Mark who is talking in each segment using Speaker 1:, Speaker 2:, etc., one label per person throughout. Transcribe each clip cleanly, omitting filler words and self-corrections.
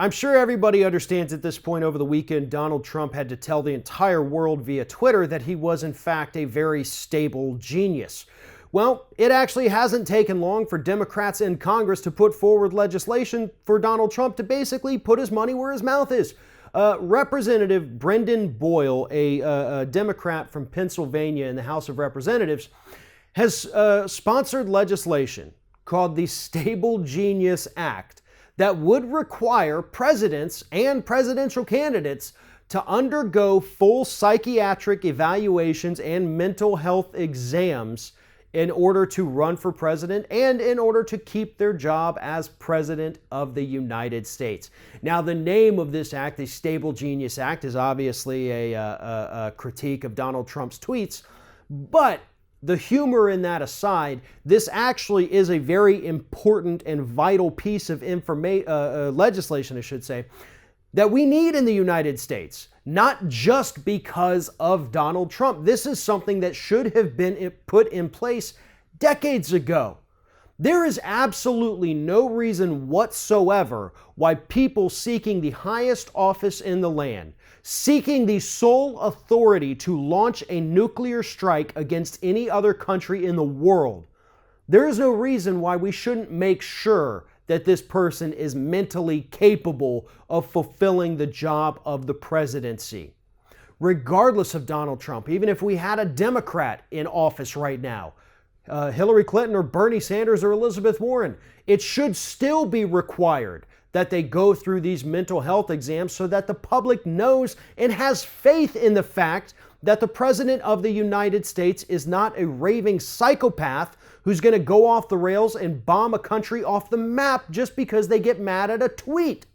Speaker 1: I'm sure everybody understands at this point over the weekend, Donald Trump had to tell the entire world via Twitter that he was in fact a very stable genius. Well, it actually hasn't taken long for Democrats in Congress to put forward legislation for Donald Trump to basically put his money where his mouth is. Representative Brendan Boyle, a Democrat from Pennsylvania in the House of Representatives, has sponsored legislation called the Stable Genius Act that would require presidents and presidential candidates to undergo full psychiatric evaluations and mental health exams in order to run for president and in order to keep their job as president of the United States. Now, the name of this act, the Stable Genius Act, is obviously a critique of Donald Trump's tweets, but the humor in that aside, this actually is a very important and vital piece of legislation, I should say, that we need in the United States, not just because of Donald Trump. This is something that should have been put in place decades ago. There is absolutely no reason whatsoever why people seeking the highest office in the land, seeking the sole authority to launch a nuclear strike against any other country in the world, there is no reason why we shouldn't make sure that this person is mentally capable of fulfilling the job of the presidency. Regardless of Donald Trump, even if we had a Democrat in office right now, Hillary Clinton or Bernie Sanders or Elizabeth Warren, it should still be required that they go through these mental health exams so that the public knows and has faith in the fact that the President of the United States is not a raving psychopath who's going to go off the rails and bomb a country off the map just because they get mad at a tweet.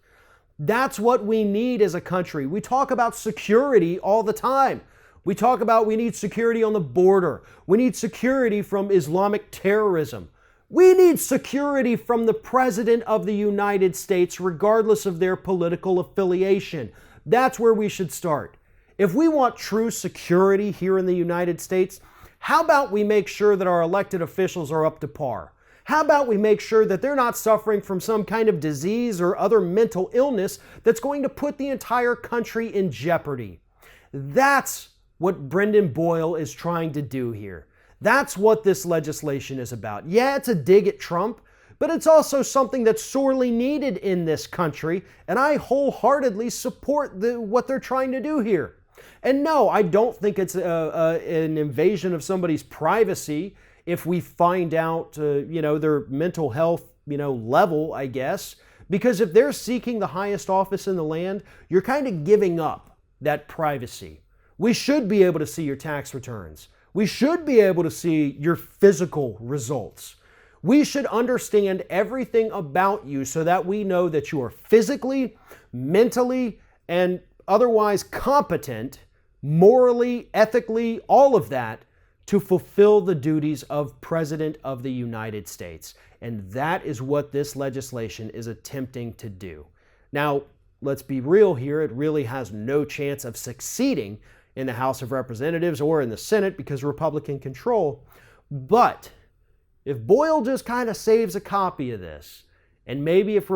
Speaker 1: That's what we need as a country. We talk about security all the time. We talk about we need security on the border. We need security from Islamic terrorism. We need security from the President of the United States, regardless of their political affiliation. That's where we should start. If we want true security here in the United States, how about we make sure that our elected officials are up to par? How about we make sure that they're not suffering from some kind of disease or other mental illness that's going to put the entire country in jeopardy? That's what Brendan Boyle is trying to do here. That's what this legislation is about. Yeah, it's a dig at Trump, but it's also something that's sorely needed in this country, and I wholeheartedly support what they're trying to do here. And no, I don't think it's an invasion of somebody's privacy if we find out, their mental health, level, I guess. Because if they're seeking the highest office in the land, you're kind of giving up that privacy. We should be able to see your tax returns. We should be able to see your physical results. We should understand everything about you so that we know that you are physically, mentally, and otherwise competent, morally, ethically, all of that, to fulfill the duties of President of the United States. And that is what this legislation is attempting to do. Now, let's be real here. It really has no chance of succeeding in the House of Representatives or in the Senate because Republican control. But if Boyle just kind of saves a copy of this, and maybe if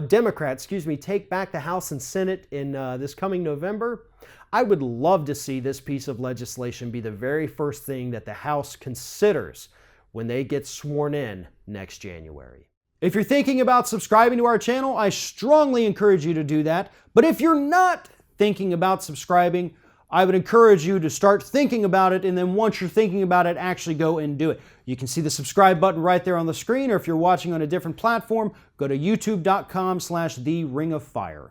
Speaker 1: Democrats, take back the House and Senate in this coming November, I would love to see this piece of legislation be the very first thing that the House considers when they get sworn in next January. If you're thinking about subscribing to our channel, I strongly encourage you to do that. But if you're not thinking about subscribing, I would encourage you to start thinking about it, and then once you're thinking about it, actually go and do it. You can see the subscribe button right there on the screen, or if you're watching on a different platform, go to youtube.com/theringofFire.